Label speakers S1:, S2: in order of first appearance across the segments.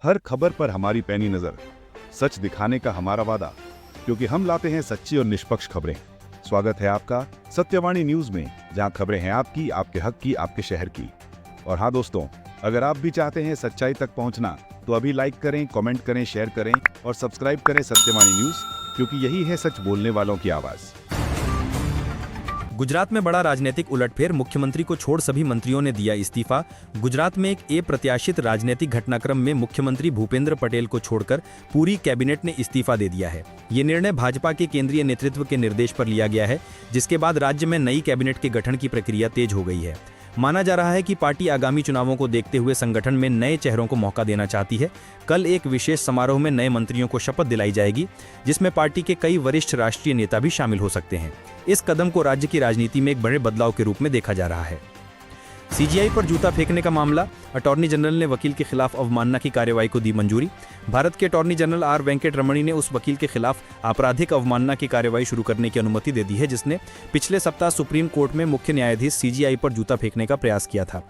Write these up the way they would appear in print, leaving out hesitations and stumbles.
S1: हर खबर पर हमारी पैनी नजर, सच दिखाने का हमारा वादा, क्योंकि हम लाते हैं सच्ची और निष्पक्ष खबरें। स्वागत है आपका सत्यवाणी न्यूज में, जहां खबरें हैं आपकी, आपके हक की, आपके शहर की। और हाँ दोस्तों, अगर आप भी चाहते हैं सच्चाई तक पहुंचना, तो अभी लाइक करें, कमेंट करें, शेयर करें और सब्सक्राइब करें सत्यवाणी न्यूज, क्योंकि यही है सच बोलने वालों की आवाज।
S2: गुजरात में बड़ा राजनीतिक उलटफेर, मुख्यमंत्री को छोड़ सभी मंत्रियों ने दिया इस्तीफा। गुजरात में एक अप्रत्याशित राजनीतिक घटनाक्रम में मुख्यमंत्री भूपेंद्र पटेल को छोड़कर पूरी कैबिनेट ने इस्तीफा दे दिया है। ये निर्णय भाजपा के केंद्रीय नेतृत्व के निर्देश पर लिया गया है, जिसके बाद राज्य में नई कैबिनेट के गठन की प्रक्रिया तेज हो गई है। माना जा रहा है कि पार्टी आगामी चुनावों को देखते हुए संगठन में नए चेहरों को मौका देना चाहती है। कल एक विशेष समारोह में नए मंत्रियों को शपथ दिलाई जाएगी, जिसमें पार्टी के कई वरिष्ठ राष्ट्रीय नेता भी शामिल हो सकते हैं। इस कदम को राज्य की राजनीति में एक बड़े बदलाव के रूप में देखा जा रहा है। सीजीआई पर जूता फेंकने का मामला, अटॉर्नी जनरल ने वकील के खिलाफ अवमानना की कार्रवाई को दी मंजूरी। भारत के अटॉर्नी जनरल आर वेंकट रमणी ने उस वकील के खिलाफ आपराधिक अवमानना की कार्रवाई शुरू करने की अनुमति दे दी है, जिसने पिछले सप्ताह सुप्रीम कोर्ट में मुख्य न्यायाधीश सीजीआई पर जूता फेंकने का प्रयास किया था।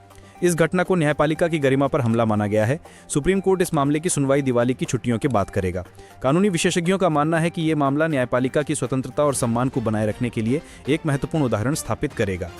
S2: इस घटना को न्यायपालिका की गरिमा पर हमला माना गया है। सुप्रीम कोर्ट इस मामले की सुनवाई दिवाली की छुट्टियों के बाद करेगा। कानूनी विशेषज्ञों का मानना है कि ये मामला न्यायपालिका की स्वतंत्रता और सम्मान को बनाए रखने के लिए एक महत्वपूर्ण उदाहरण स्थापित करेगा।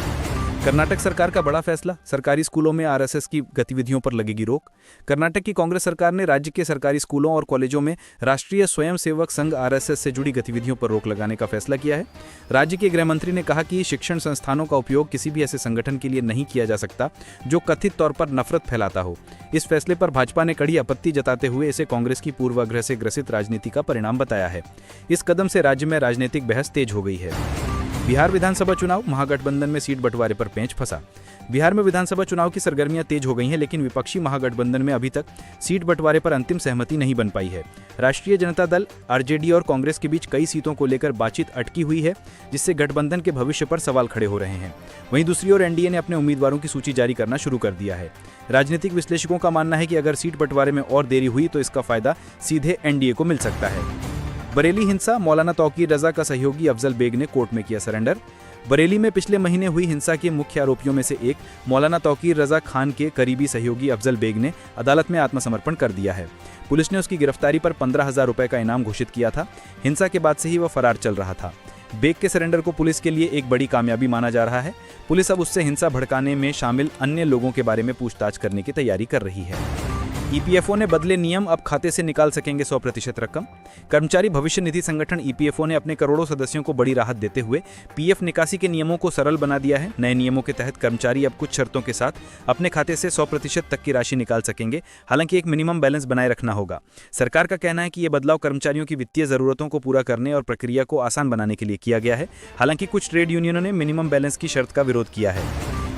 S2: कर्नाटक सरकार का बड़ा फैसला, सरकारी स्कूलों में आरएसएस की गतिविधियों पर लगेगी रोक। कर्नाटक की कांग्रेस सरकार ने राज्य के सरकारी स्कूलों और कॉलेजों में राष्ट्रीय स्वयंसेवक संघ आरएसएस से जुड़ी गतिविधियों पर रोक लगाने का फैसला किया है। राज्य के गृह मंत्री ने कहा कि शिक्षण संस्थानों का उपयोग किसी भी ऐसे संगठन के लिए नहीं किया जा सकता जो कथित तौर पर नफरत फैलाता हो। इस फैसले पर भाजपा ने कड़ी आपत्ति जताते हुए इसे कांग्रेस की पूर्वाग्रह से ग्रसित राजनीति का परिणाम बताया है। इस कदम से राज्य में राजनीतिक बहस तेज हो गई है। बिहार विधानसभा चुनाव, महागठबंधन में सीट बंटवारे पर पेंच फंसा। बिहार में विधानसभा चुनाव की सरगर्मियां तेज हो गई हैं, लेकिन विपक्षी महागठबंधन में अभी तक सीट बंटवारे पर अंतिम सहमति नहीं बन पाई है। राष्ट्रीय जनता दल, आरजेडी और कांग्रेस के बीच कई सीटों को लेकर बातचीत अटकी हुई है, जिससे गठबंधन के भविष्य पर सवाल खड़े हो रहे हैं। वहीं दूसरी ओर एनडीए ने अपने उम्मीदवारों की सूची जारी करना शुरू कर दिया है। राजनीतिक विश्लेषकों का मानना है कि अगर सीट बंटवारे में और देरी हुई तो इसका फायदा सीधे एनडीए को मिल सकता है। बरेली हिंसा, मौलाना तौकीर रजा का सहयोगी अफजल बेग ने कोर्ट में किया सरेंडर। बरेली में पिछले महीने हुई हिंसा के मुख्य आरोपियों में से एक मौलाना तौकीर रजा खान के करीबी सहयोगी अफजल बेग ने अदालत में आत्मसमर्पण कर दिया है। पुलिस ने उसकी गिरफ्तारी पर 15,000 रुपए का इनाम घोषित किया था। हिंसा के बाद से ही वह फरार चल रहा था। बेग के सरेंडर को पुलिस के लिए एक बड़ी कामयाबी माना जा रहा है। पुलिस अब उससे हिंसा भड़काने में शामिल अन्य लोगों के बारे में पूछताछ करने की तैयारी कर रही है। ईपीएफओ ने बदले नियम, अब खाते से निकाल सकेंगे 100% रकम। कर्मचारी भविष्य निधि संगठन ईपीएफओ ने अपने करोड़ों सदस्यों को बड़ी राहत देते हुए पीएफ निकासी के नियमों को सरल बना दिया है। नए नियमों के तहत कर्मचारी अब कुछ शर्तों के साथ अपने खाते से 100% तक की राशि निकाल सकेंगे। हालांकि एक मिनिमम बैलेंस बनाए रखना होगा। सरकार का कहना है कि यह बदलाव कर्मचारियों की वित्तीय जरूरतों को पूरा करने और प्रक्रिया को आसान बनाने के लिए किया गया है। हालांकि कुछ ट्रेड यूनियनों ने मिनिमम बैलेंस की शर्त का विरोध किया है।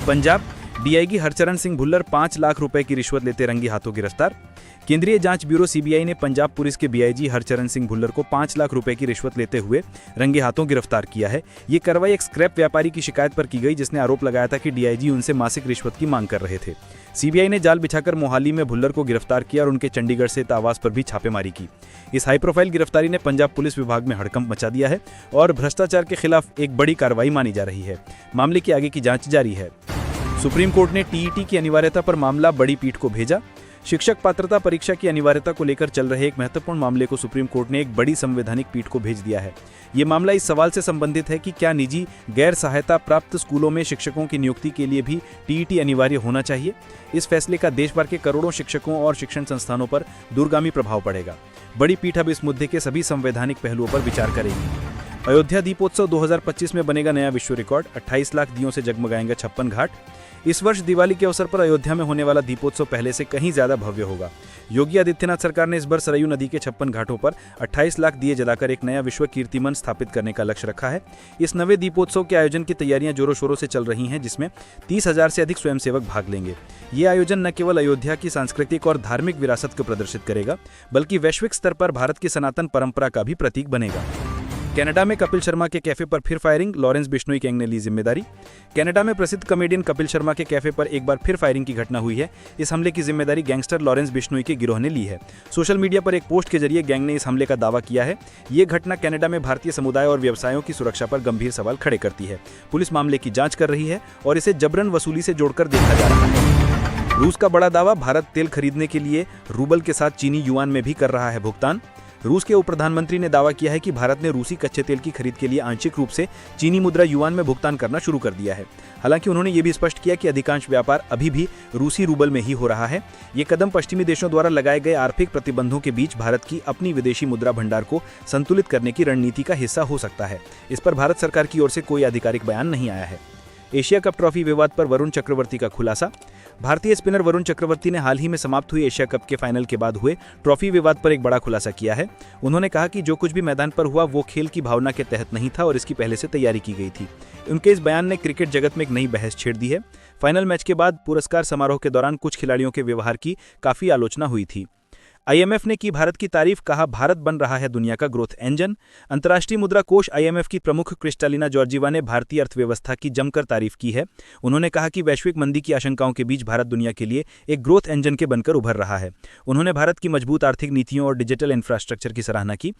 S2: पंजाब, डीआईजी हरचरण सिंह भुल्लर 5 लाख रुपए की रिश्वत लेते रंगे हाथों गिरफ्तार। केंद्रीय जांच ब्यूरो सीबीआई ने पंजाब पुलिस के डीआईजी हरचरण सिंह भुल्लर को 5 लाख रुपए की रिश्वत लेते हुए रंगे हाथों गिरफ्तार किया है। ये कार्रवाई एक स्क्रैप व्यापारी की शिकायत पर की गई, जिसने आरोप लगाया था कि डीआईजी उनसे मासिक रिश्वत की मांग कर रहे थे। सीबीआई ने जाल बिछाकर मोहाली में भुल्लर को गिरफ्तार किया और उनके चंडीगढ़ स्थित आवास पर भी छापेमारी की। इस हाई प्रोफाइल गिरफ्तारी ने पंजाब पुलिस विभाग में हड़कंप मचा दिया है और भ्रष्टाचार के खिलाफ एक बड़ी कार्रवाई मानी जा रही है। मामले की आगे की जांच जारी है। सुप्रीम कोर्ट ने टीईटी की अनिवार्यता पर मामला बड़ी पीठ को भेजा। शिक्षक पात्रता परीक्षा की अनिवार्यता को लेकर चल रहे एक महत्वपूर्ण मामले को सुप्रीम कोर्ट ने एक बड़ी संवैधानिक पीठ को भेज दिया है। ये मामला इस सवाल से संबंधित है कि क्या निजी गैर सहायता प्राप्त स्कूलों में शिक्षकों की नियुक्ति के लिए भी टीईटी अनिवार्य होना चाहिए। इस फैसले का देश भर के करोड़ों शिक्षकों और शिक्षण संस्थानों पर दूरगामी प्रभाव पड़ेगा। बड़ी पीठ अब इस मुद्दे के सभी संवैधानिक पहलुओं पर विचार करेगी। अयोध्या दीपोत्सव 2025 में बनेगा नया विश्व रिकॉर्ड, 28 लाख दियों से जगमगाएंगे 56 घाट। इस वर्ष दिवाली के अवसर पर अयोध्या में होने वाला दीपोत्सव पहले से कहीं ज्यादा भव्य होगा। योगी आदित्यनाथ सरकार ने इस बार सरयू नदी के 56 घाटों पर 28 लाख दिए जलाकर एक नया विश्व कीर्तिमान स्थापित करने का लक्ष्य रखा है। इस नवे दीपोत्सव के आयोजन की तैयारियां जोरों शोरों से चल रही हैं, जिसमें 30,000 से अधिक स्वयंसेवक भाग लेंगे। ये आयोजन न केवल अयोध्या की सांस्कृतिक और धार्मिक विरासत को प्रदर्शित करेगा, बल्कि वैश्विक स्तर पर भारत की सनातन परंपरा का भी प्रतीक बनेगा। कनाडा में कपिल शर्मा के कैफे पर फिर फायरिंग, लॉरेंस बिश्नोई गैंग ने ली जिम्मेदारी। कनाडा में प्रसिद्ध कॉमेडियन कपिल शर्मा के कैफे पर एक बार फिर फायरिंग की घटना हुई है। इस हमले की जिम्मेदारी गैंगस्टर लॉरेंस बिश्नोई के गिरोह ने ली है। सोशल मीडिया पर एक पोस्ट के जरिए गैंग ने इस हमले का दावा किया है। ये घटना कनाडा में भारतीय समुदाय और व्यवसायों की सुरक्षा पर गंभीर सवाल खड़े करती है। पुलिस मामले की जांच कर रही है और इसे जबरन वसूली से जोड़कर देखा जा रहा है। रूस का बड़ा दावा, भारत तेल खरीदने के लिए रूबल के साथ चीनी युआन में भी कर रहा है भुगतान। रूस के उप प्रधानमंत्री ने दावा किया है कि भारत ने रूसी कच्चे तेल की खरीद के लिए आंशिक रूप से चीनी मुद्रा युआन में भुगतान करना शुरू कर दिया है। हालांकि उन्होंने ये भी स्पष्ट किया कि अधिकांश व्यापार अभी भी रूसी रूबल में ही हो रहा है। ये कदम पश्चिमी देशों द्वारा लगाए गए आर्थिक प्रतिबंधों के बीच भारत की अपनी विदेशी मुद्रा भंडार को संतुलित करने की रणनीति का हिस्सा हो सकता है। इस पर भारत सरकार की ओर से कोई आधिकारिक बयान नहीं आया है। एशिया कप ट्रॉफी विवाद पर वरुण चक्रवर्ती का खुलासा। भारतीय स्पिनर वरुण चक्रवर्ती ने हाल ही में समाप्त हुई एशिया कप के फाइनल के बाद हुए ट्रॉफी विवाद पर एक बड़ा खुलासा किया है। उन्होंने कहा कि जो कुछ भी मैदान पर हुआ वो खेल की भावना के तहत नहीं था और इसकी पहले से तैयारी की गई थी। उनके इस बयान ने क्रिकेट जगत में एक नई बहस छेड़ दी है। फाइनल मैच के बाद पुरस्कार समारोह के दौरान कुछ खिलाड़ियों के व्यवहार की काफी आलोचना हुई थी। आईएमएफ ने की भारत की तारीफ, कहा भारत बन रहा है दुनिया का ग्रोथ इंजन। अंतर्राष्ट्रीय मुद्रा कोष आईएमएफ की प्रमुख क्रिस्टालिना जॉर्जीवा ने भारतीय अर्थव्यवस्था की जमकर तारीफ की है। उन्होंने कहा कि वैश्विक मंदी की आशंकाओं के बीच भारत दुनिया के लिए एक ग्रोथ इंजन के बनकर उभर रहा है। उन्होंने भारत की मजबूत आर्थिक नीतियों और डिजिटल इंफ्रास्ट्रक्चर की सराहना की।